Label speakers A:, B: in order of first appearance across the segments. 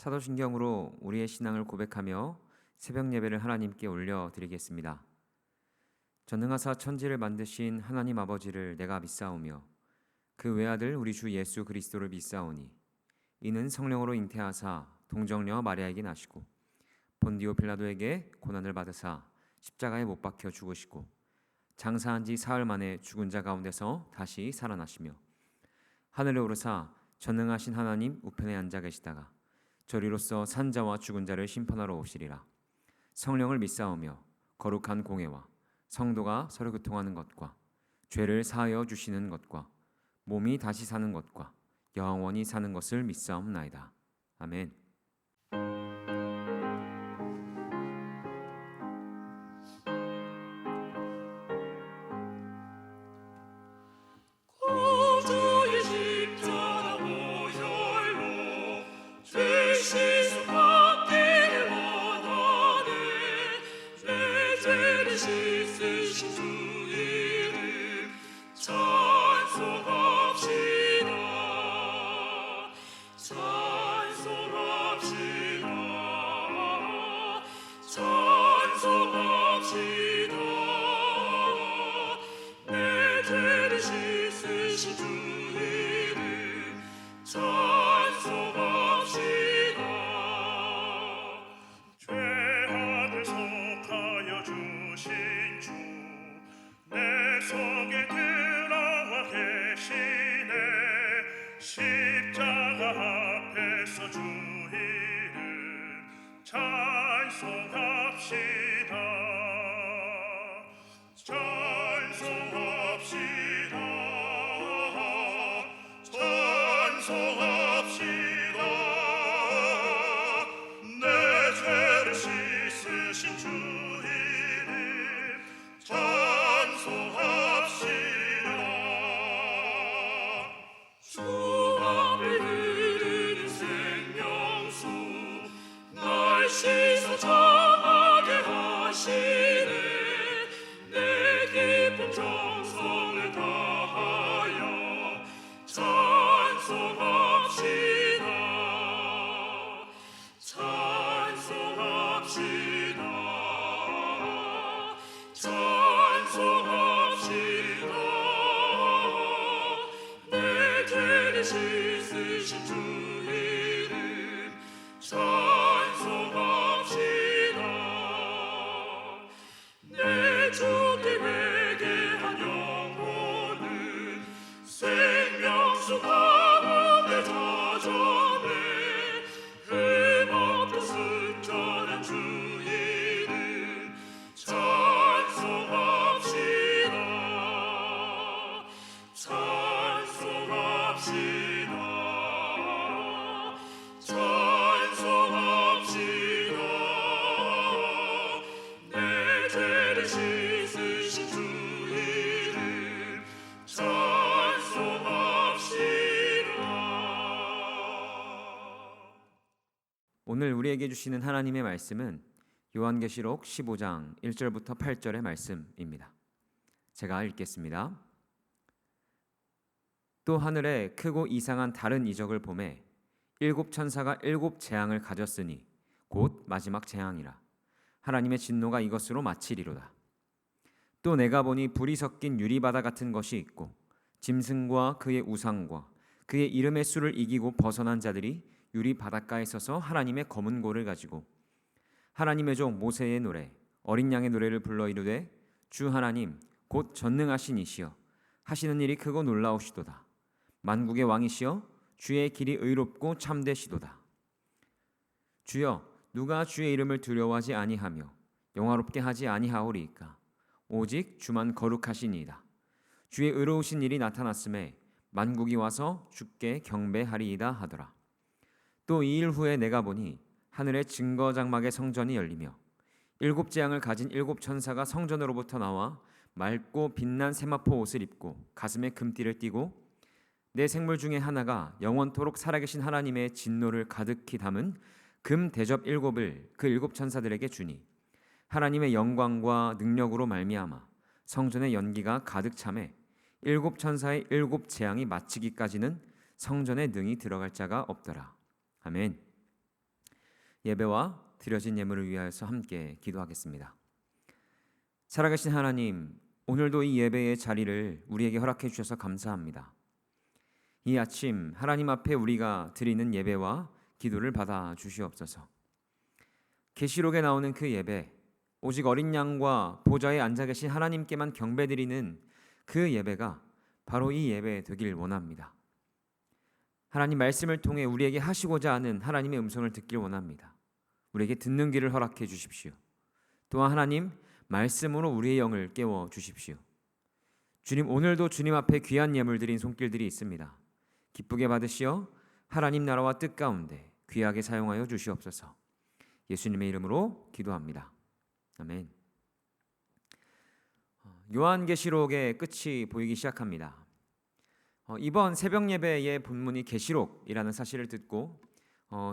A: 사도신경으로 우리의 신앙을 고백하며 새벽 예배를 하나님께 올려드리겠습니다. 전능하사 천지를 만드신 하나님 아버지를 내가 믿사오며 그 외아들 우리 주 예수 그리스도를 믿사오니 이는 성령으로 잉태하사 동정녀 마리아에게 나시고 본디오 빌라도에게 고난을 받으사 십자가에 못 박혀 죽으시고 장사한 지 사흘 만에 죽은 자 가운데서 다시 살아나시며 하늘에 오르사 전능하신 하나님 우편에 앉아 계시다가 저리로서 산자와 죽은 자를 심판하러 오시리라. 성령을 믿사오며 거룩한 공회와 성도가 서로 교통하는 것과 죄를 사하여 주시는 것과 몸이 다시 사는 것과 영원히 사는 것을 믿사옵나이다. 아멘.
B: 구주의 십자가 보혈로 죄 씻음받기를 원하네. 내 죄를 씻으신 주 이름 찬송합시다. 찬송합시다. 찬송합시다. 내 죄를 씻으신 주 이름 찬송합시다. 죄악을 속하여 주신 주 내 속에 들어와 계시네. 십자가 앞에서 주 이름 찬송합시다. 찬송합시다. 찬송합시다. 내 죄를 씻으신 주 이름 찬송합시다. 주 앞에 흐르는 생명수 날 씻어 정하게 하시네. 내 깊은 정성을 다하여 찬송합시다. 찬송합시다. 찬송합시다. 내 죄를 씻으신 주 이름 찬송합시다. 내 주께 회개한 영혼은 생명수 가운데 자전해. 흠없고 순전한 주 이름 찬송합시다. 찬송합시다. 찬송합시다. 내 죄를 씻으신 주 이름 찬송합시다.
A: 오늘 우리에게 주시는 하나님의 말씀은 요한계시록 15장 1절부터 8절의 말씀입니다. 제가 읽겠습니다. 또 하늘에 크고 이상한 다른 이적을 보매 일곱 천사가 일곱 재앙을 가졌으니 곧 마지막 재앙이라. 하나님의 진노가 이것으로 마치리로다. 또 내가 보니 불이 섞인 유리바다 같은 것이 있고 짐승과 그의 우상과 그의 이름의 수를 이기고 벗어난 자들이 유리 바닷가에 서서 하나님의 검은 고를 가지고 하나님의 종 모세의 노래 어린 양의 노래를 불러 이르되 주 하나님 곧 전능하신 이시여 하시는 일이 크고 놀라우시도다. 만국의 왕이시여 주의 길이 의롭고 참되시도다. 주여 누가 주의 이름을 두려워하지 아니하며 영화롭게 하지 아니하오리이까. 오직 주만 거룩하시니이다. 주의 의로우신 일이 나타났음에 만국이 와서 주께 경배하리이다 하더라. 또 이 일 후에 내가 보니 하늘의 증거 장막의 성전이 열리며 일곱 재앙을 가진 일곱 천사가 성전으로부터 나와 맑고 빛난 세마포 옷을 입고 가슴에 금띠를 띠고 내 생물 중에 하나가 영원토록 살아계신 하나님의 진노를 가득히 담은 금 대접 일곱을 그 일곱 천사들에게 주니 하나님의 영광과 능력으로 말미암아 성전의 연기가 가득 차매 일곱 천사의 일곱 재앙이 마치기까지는 성전에 능히 들어갈 자가 없더라. 아멘. 예배와 드려진 예물을 위하여서 함께 기도하겠습니다. 살아계신 하나님, 오늘도 이 예배의 자리를 우리에게 허락해 주셔서 감사합니다. 이 아침 하나님 앞에 우리가 드리는 예배와 기도를 받아 주시옵소서. 계시록에 나오는 그 예배, 오직 어린 양과 보좌에 앉아 계신 하나님께만 경배드리는 그 예배가 바로 이 예배 되길 원합니다. 하나님 말씀을 통해 우리에게 하시고자 하는 하나님의 음성을 듣길 원합니다. 우리에게 듣는 길을 허락해 주십시오. 또한 하나님 말씀으로 우리의 영을 깨워 주십시오. 주님, 오늘도 주님 앞에 귀한 예물 드린 손길들이 있습니다. 기쁘게 받으시어 하나님 나라와 뜻 가운데 귀하게 사용하여 주시옵소서. 예수님의 이름으로 기도합니다. 아멘. 요한계시록의 끝이 보이기 시작합니다. 이번 새벽 예배의 본문이 계시록이라는 사실을 듣고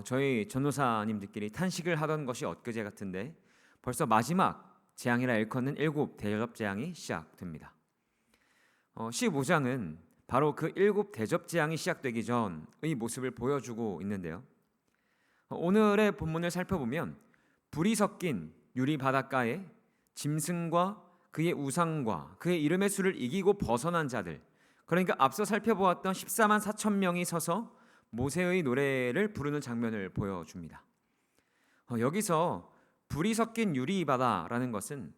A: 저희 전도사님들끼리 탄식을 하던 것이 엊그제 같은데 벌써 마지막 재앙이라 일컫는 7 대접 재앙이 시작됩니다. 15장은 바로 그 7 대접 재앙이 시작되기 전의 모습을 보여주고 있는데요. 오늘의 본문을 살펴보면 불이 섞인 유리 바닷가에 짐승과 그의 우상과 그의 이름의 수를 이기고 벗어난 자들, 그러니까 앞서 살펴보았던 14만 4천 명이 서서 모세의 노래를 부르는 장면을 보여줍니다. 여기서 불이 섞인 유리바다라는 것은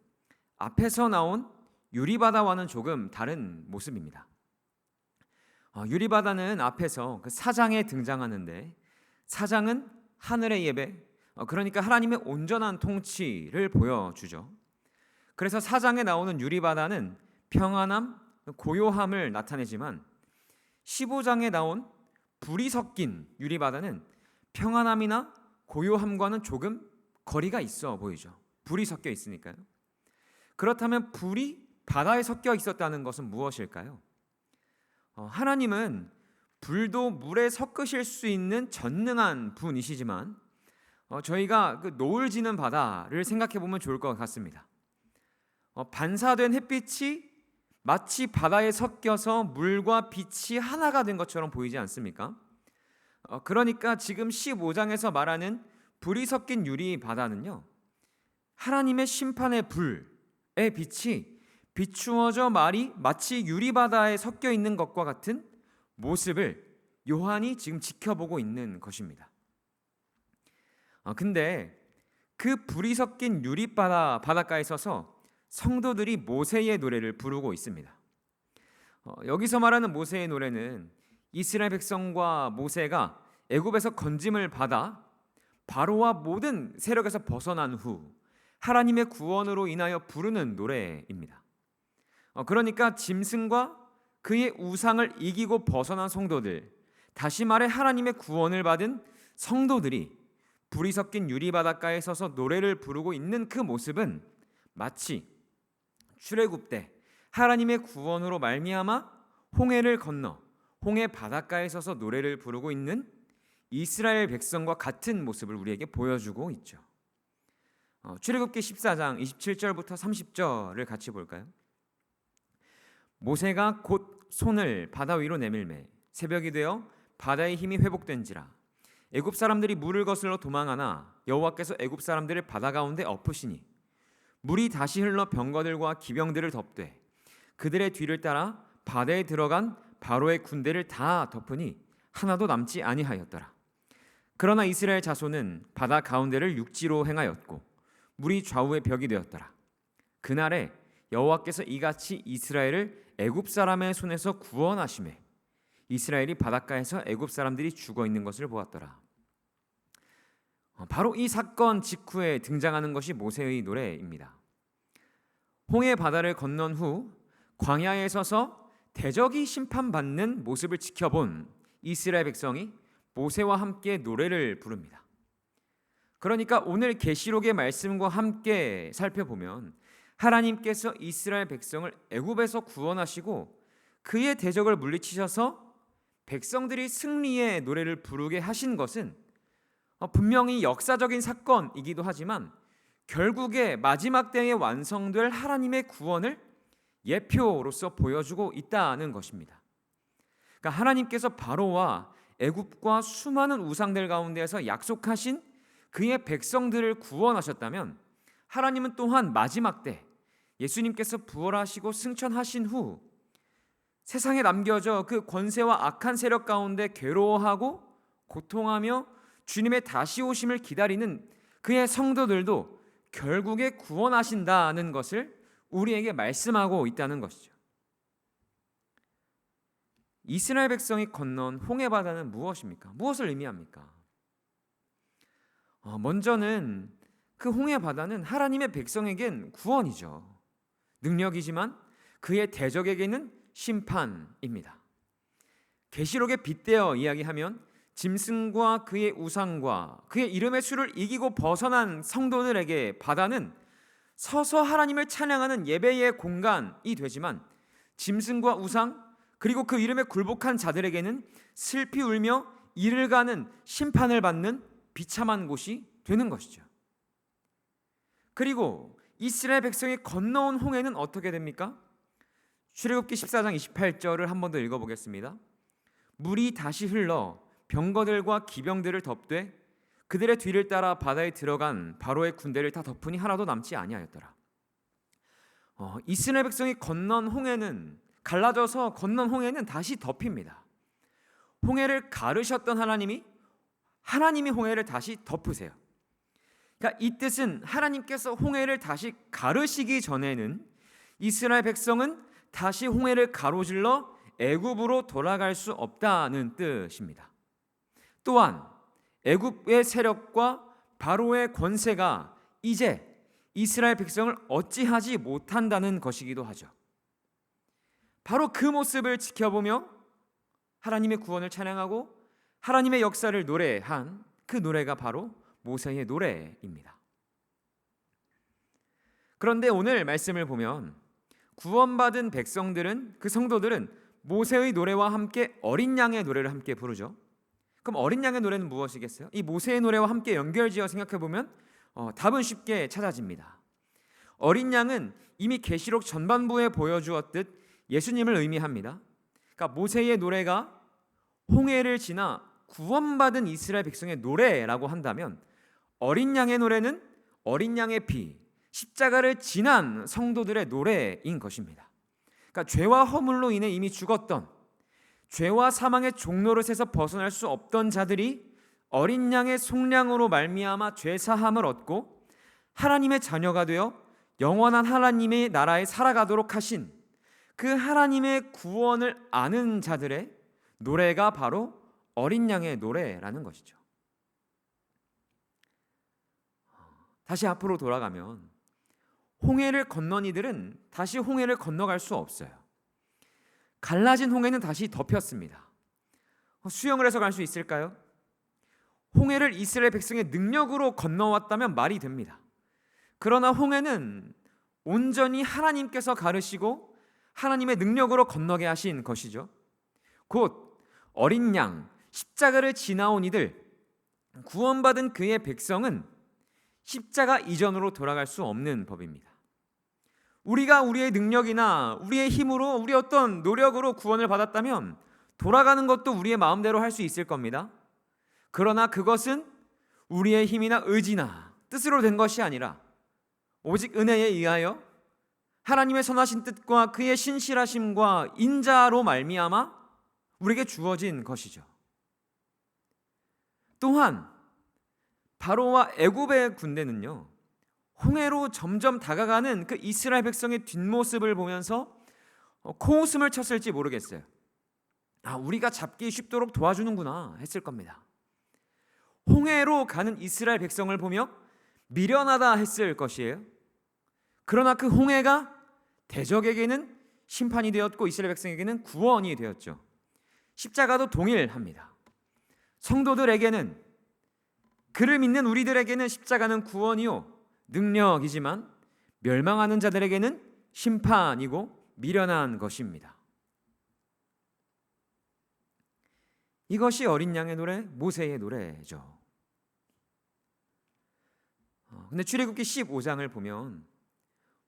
A: 앞에서 나온 유리바다와는 조금 다른 모습입니다. 유리바다는 앞에서 그 사장에 등장하는데, 사장은 하늘의 예배, 그러니까 하나님의 온전한 통치를 보여주죠. 그래서 사장에 나오는 유리바다는 평안함, 고요함을 나타내지만 15장에 나온 불이 섞인 유리바다는 평안함이나 고요함과는 조금 거리가 있어 보이죠. 불이 섞여 있으니까요. 그렇다면 불이 바다에 섞여 있었다는 것은 무엇일까요? 하나님은 불도 물에 섞으실 수 있는 전능한 분이시지만 저희가 그 노을 지는 바다를 생각해 보면 좋을 것 같습니다. 반사된 햇빛이 마치 바다에 섞여서 물과 빛이 하나가 된 것처럼 보이지 않습니까? 그러니까 지금 15장에서 말하는 불이 섞인 유리 바다는요, 하나님의 심판의 불의 빛이 비추어져 마치 유리 바다에 섞여 있는 것과 같은 모습을 요한이 지금 지켜보고 있는 것입니다. 근데 그 불이 섞인 유리 바닷가에 서서 성도들이 모세의 노래를 부르고 있습니다. 여기서 말하는 모세의 노래는 이스라엘 백성과 모세가 애굽에서 건짐을 받아 바로와 모든 세력에서 벗어난 후 하나님의 구원으로 인하여 부르는 노래입니다. 그러니까 짐승과 그의 우상을 이기고 벗어난 성도들, 다시 말해 하나님의 구원을 받은 성도들이 불이 섞인 유리 바닷가에 서서 노래를 부르고 있는 그 모습은 마치 출애굽 때 하나님의 구원으로 말미암아 홍해를 건너 홍해 바닷가에 서서 노래를 부르고 있는 이스라엘 백성과 같은 모습을 우리에게 보여주고 있죠. 출애굽기 14장 27절부터 30절을 같이 볼까요? 모세가 곧 손을 바다 위로 내밀매 새벽이 되어 바다의 힘이 회복된지라. 애굽 사람들이 물을 거슬러 도망하나 여호와께서 애굽 사람들을 바다 가운데 엎으시니 물이 다시 흘러 병거들과 기병들을 덮되 그들의 뒤를 따라 바다에 들어간 바로의 군대를 다 덮으니 하나도 남지 아니하였더라. 그러나 이스라엘 자손은 바다 가운데를 육지로 행하였고 물이 좌우의 벽이 되었더라. 그날에 여호와께서 이같이 이스라엘을 애굽 사람의 손에서 구원하시매 이스라엘이 바닷가에서 애굽 사람들이 죽어 있는 것을 보았더라. 바로 이 사건 직후에 등장하는 것이 모세의 노래입니다. 홍해 바다를 건넌 후 광야에 서서 대적이 심판받는 모습을 지켜본 이스라엘 백성이 모세와 함께 노래를 부릅니다. 그러니까 오늘 계시록의 말씀과 함께 살펴보면 하나님께서 이스라엘 백성을 애굽에서 구원하시고 그의 대적을 물리치셔서 백성들이 승리의 노래를 부르게 하신 것은 분명히 역사적인 사건이기도 하지만 결국에 마지막 때에 완성될 하나님의 구원을 예표로서 보여주고 있다는 것입니다. 그러니까 하나님께서 바로와 애굽과 수많은 우상들 가운데에서 약속하신 그의 백성들을 구원하셨다면 하나님은 또한 마지막 때 예수님께서 부활하시고 승천하신 후 세상에 남겨져 그 권세와 악한 세력 가운데 괴로워하고 고통하며 주님의 다시 오심을 기다리는 그의 성도들도 결국에 구원하신다는 것을 우리에게 말씀하고 있다는 것이죠. 이스라엘 백성이 건넌 홍해 바다는 무엇입니까? 무엇을 의미합니까? 먼저는 그 홍해 바다는 하나님의 백성에겐 구원이죠. 능력이지만 그의 대적에게는 심판입니다. 계시록에 빗대어 이야기하면 짐승과 그의 우상과 그의 이름의 수를 이기고 벗어난 성도들에게 바다는 서서 하나님을 찬양하는 예배의 공간이 되지만 짐승과 우상 그리고 그 이름에 굴복한 자들에게는 슬피 울며 이를 가는 심판을 받는 비참한 곳이 되는 것이죠. 그리고 이스라엘 백성이 건너온 홍해는 어떻게 됩니까? 출애굽기 14장 28절을 한 번 더 읽어보겠습니다. 물이 다시 흘러 병거들과 기병들을 덮되 그들의 뒤를 따라 바다에 들어간 바로의 군대를 다 덮으니 하나도 남지 아니하였더라. 이스라엘 백성이 건넌 홍해는 갈라져서 건넌 홍해는 다시 덮입니다. 홍해를 가르셨던 하나님이 홍해를 다시 덮으세요. 그러니까 이 뜻은 하나님께서 홍해를 다시 가르시기 전에는 이스라엘 백성은 다시 홍해를 가로질러 애굽으로 돌아갈 수 없다는 뜻입니다. 또한 애굽의 세력과 바로의 권세가 이제 이스라엘 백성을 어찌하지 못한다는 것이기도 하죠. 바로 그 모습을 지켜보며 하나님의 구원을 찬양하고 하나님의 역사를 노래한 그 노래가 바로 모세의 노래입니다. 그런데 오늘 말씀을 보면 구원받은 백성들은 그 성도들은 모세의 노래와 함께 어린 양의 노래를 함께 부르죠. 그럼 어린 양의 노래는 무엇이겠어요? 이 모세의 노래와 함께 연결지어 생각해 보면 답은 쉽게 찾아집니다. 어린 양은 이미 계시록 전반부에 보여주었듯 예수님을 의미합니다. 그러니까 모세의 노래가 홍해를 지나 구원받은 이스라엘 백성의 노래라고 한다면 어린 양의 노래는 어린 양의 피, 십자가를 지난 성도들의 노래인 것입니다. 그러니까 죄와 허물로 인해 이미 죽었던 죄와 사망의 종노릇에서 벗어날 수 없던 자들이 어린 양의 속량으로 말미암아 죄 사함을 얻고 하나님의 자녀가 되어 영원한 하나님의 나라에 살아가도록 하신 그 하나님의 구원을 아는 자들의 노래가 바로 어린 양의 노래라는 것이죠. 다시 앞으로 돌아가면 홍해를 건넌 이들은 다시 홍해를 건너갈 수 없어요. 갈라진 홍해는 다시 덮였습니다. 수영을 해서 갈 수 있을까요? 홍해를 이스라엘 백성의 능력으로 건너왔다면 말이 됩니다. 그러나 홍해는 온전히 하나님께서 가르시고 하나님의 능력으로 건너게 하신 것이죠. 곧 어린 양, 십자가를 지나온 이들, 구원받은 그의 백성은 십자가 이전으로 돌아갈 수 없는 법입니다. 우리가 우리의 능력이나 우리의 힘으로 우리 어떤 노력으로 구원을 받았다면 돌아가는 것도 우리의 마음대로 할 수 있을 겁니다. 그러나 그것은 우리의 힘이나 의지나 뜻으로 된 것이 아니라 오직 은혜에 의하여 하나님의 선하신 뜻과 그의 신실하심과 인자로 말미암아 우리에게 주어진 것이죠. 또한 바로와 애굽의 군대는요, 홍해로 점점 다가가는 그 이스라엘 백성의 뒷모습을 보면서 코웃음을 쳤을지 모르겠어요. 우리가 잡기 쉽도록 도와주는구나 했을 겁니다. 홍해로 가는 이스라엘 백성을 보며 미련하다 했을 것이에요. 그러나 그 홍해가 대적에게는 심판이 되었고 이스라엘 백성에게는 구원이 되었죠. 십자가도 동일합니다. 성도들에게는, 그를 믿는 우리들에게는 십자가는 구원이요 능력이지만 멸망하는 자들에게는 심판이고 미련한 것입니다. 이것이 어린 양의 노래, 모세의 노래죠. 근데 출애굽기 15장을 보면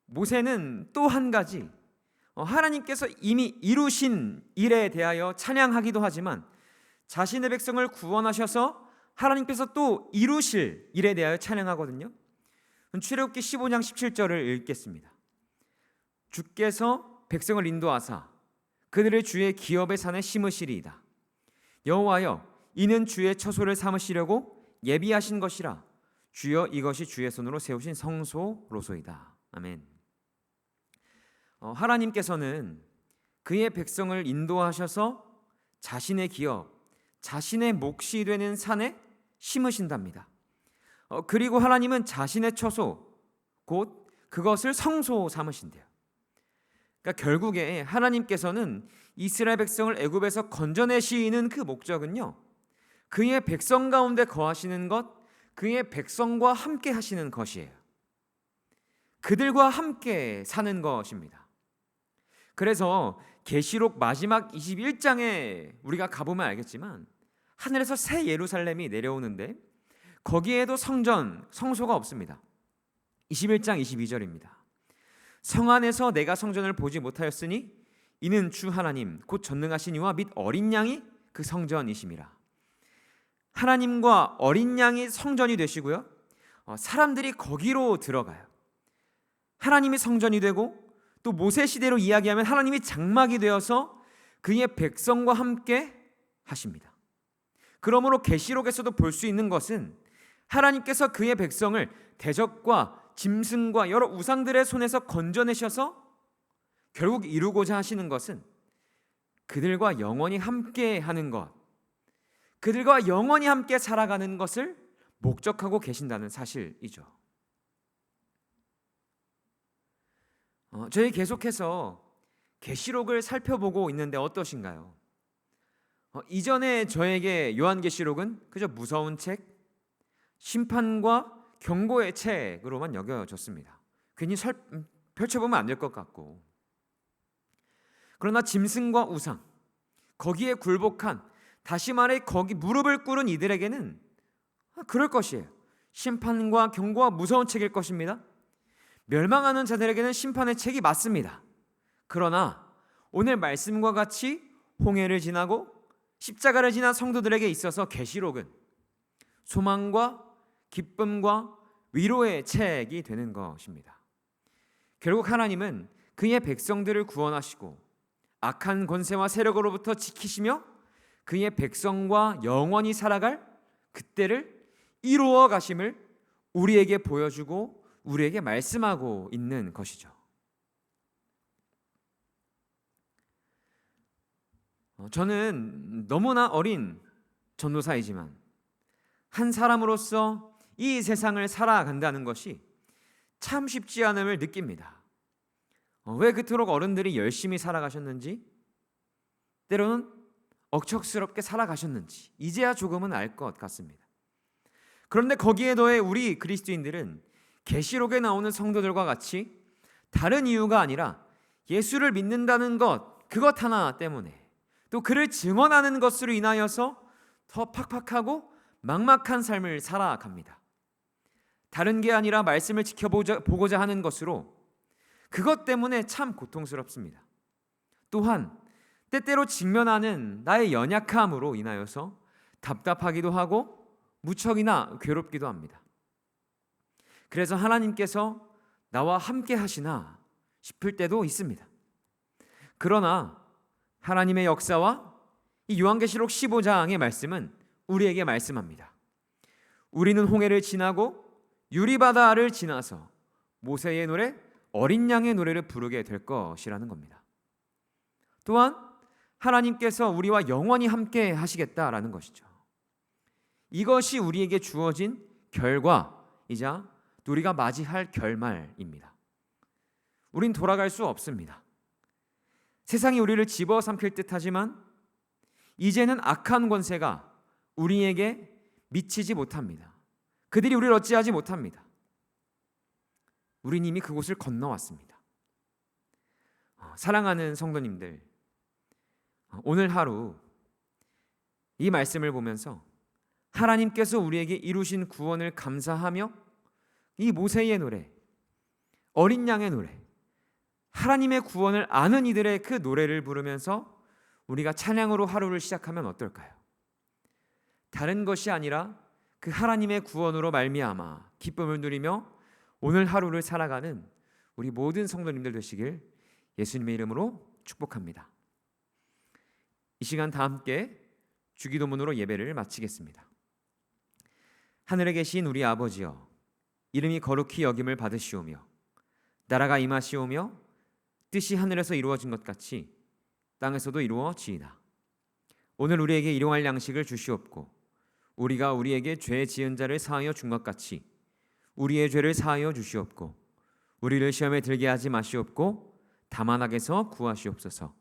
A: 모세는 또 한 가지 하나님께서 이미 이루신 일에 대하여 찬양하기도 하지만 자신의 백성을 구원하셔서 하나님께서 또 이루실 일에 대하여 찬양하거든요. 출애굽기 15장 17절을 읽겠습니다. 주께서 백성을 인도하사 그들을 주의 기업의 산에 심으시리이다. 여호와여, 이는 주의 처소를 삼으시려고 예비하신 것이라. 주여, 이것이 주의 손으로 세우신 성소로소이다. 아멘. 하나님께서는 그의 백성을 인도하셔서 자신의 기업, 자신의 몫이 되는 산에 심으신답니다. 그리고 하나님은 자신의 처소, 곧 그것을 성소 삼으신대요. 그러니까 결국에 하나님께서는 이스라엘 백성을 애굽에서 건져내시는 그 목적은요, 그의 백성 가운데 거하시는 것, 그의 백성과 함께 하시는 것이에요. 그들과 함께 사는 것입니다. 그래서 계시록 마지막 21장에 우리가 가보면 알겠지만 하늘에서 새 예루살렘이 내려오는데 거기에도 성전, 성소가 없습니다. 21장 22절입니다. 성 안에서 내가 성전을 보지 못하였으니 이는 주 하나님 곧 전능하신 이와 및 어린 양이 그 성전이심이라. 하나님과 어린 양이 성전이 되시고요, 사람들이 거기로 들어가요. 하나님이 성전이 되고 또 모세 시대로 이야기하면 하나님이 장막이 되어서 그의 백성과 함께 하십니다. 그러므로 계시록에서도 볼 수 있는 것은 하나님께서 그의 백성을 대적과 짐승과 여러 우상들의 손에서 건져내셔서 결국 이루고자 하시는 것은 그들과 영원히 함께 하는 것, 그들과 영원히 함께 살아가는 것을 목적하고 계신다는 사실이죠. 저희 계속해서 계시록을 살펴보고 있는데 어떠신가요? 이전에 저에게 요한계시록은 그저 무서운 책, 심판과 경고의 책으로만 여겨졌습니다. 괜히 펼쳐보면 안 될 것 같고. 그러나 짐승과 우상, 거기에 굴복한, 다시 말해 거기 무릎을 꿇은 이들에게는 그럴 것이에요. 심판과 경고와 무서운 책일 것입니다. 멸망하는 자들에게는 심판의 책이 맞습니다. 그러나 오늘 말씀과 같이 홍해를 지나고 십자가를 지난 성도들에게 있어서 계시록은 소망과 기쁨과 위로의 책이 되는 것입니다. 결국 하나님은 그의 백성들을 구원하시고 악한 권세와 세력으로부터 지키시며 그의 백성과 영원히 살아갈 그때를 이루어 가심을 우리에게 보여주고 우리에게 말씀하고 있는 것이죠. 저는 너무나 어린 전도사이지만 한 사람으로서 이 세상을 살아간다는 것이 참 쉽지 않음을 느낍니다. 왜 그토록 어른들이 열심히 살아가셨는지, 때로는 억척스럽게 살아가셨는지 이제야 조금은 알 것 같습니다. 그런데 거기에 더해 우리 그리스도인들은 계시록에 나오는 성도들과 같이 다른 이유가 아니라 예수를 믿는다는 것, 그것 하나 때문에, 또 그를 증언하는 것으로 인하여서 더 팍팍하고 막막한 삶을 살아갑니다. 다른 게 아니라 말씀을 지켜보고자 하는 것으로 그것 때문에 참 고통스럽습니다. 또한 때때로 직면하는 나의 연약함으로 인하여서 답답하기도 하고 무척이나 괴롭기도 합니다. 그래서 하나님께서 나와 함께 하시나 싶을 때도 있습니다. 그러나 하나님의 역사와 이 요한계시록 15장의 말씀은 우리에게 말씀합니다. 우리는 홍해를 지나고 유리바다를 지나서 모세의 노래, 어린 양의 노래를 부르게 될 것이라는 겁니다. 또한 하나님께서 우리와 영원히 함께 하시겠다라는 것이죠. 이것이 우리에게 주어진 결과이자 우리가 맞이할 결말입니다. 우린 돌아갈 수 없습니다. 세상이 우리를 집어삼킬 듯하지만 이제는 악한 권세가 우리에게 미치지 못합니다. 그들이 우리를 어찌하지 못합니다. 우린 이미 그곳을 건너왔습니다. 사랑하는 성도님들, 오늘 하루 이 말씀을 보면서 하나님께서 우리에게 이루신 구원을 감사하며 이 모세의 노래, 어린 양의 노래, 하나님의 구원을 아는 이들의 그 노래를 부르면서 우리가 찬양으로 하루를 시작하면 어떨까요? 다른 것이 아니라 그 하나님의 구원으로 말미암아 기쁨을 누리며 오늘 하루를 살아가는 우리 모든 성도님들 되시길 예수님의 이름으로 축복합니다. 이 시간 다 함께 주기도문으로 예배를 마치겠습니다. 하늘에 계신 우리 아버지여, 이름이 거룩히 여김을 받으시오며 나라가 임하시오며 뜻이 하늘에서 이루어진 것 같이 땅에서도 이루어지이다. 오늘 우리에게 일용할 양식을 주시옵고 우리가 우리에게 죄 지은 자를 사하여 준 것 같이 우리의 죄를 사하여 주시옵고 우리를 시험에 들게 하지 마시옵고 다만 악에서 구하시옵소서.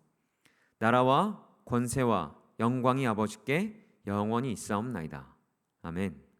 A: 나라와 권세와 영광이 아버지께 영원히 있사옵나이다. 아멘.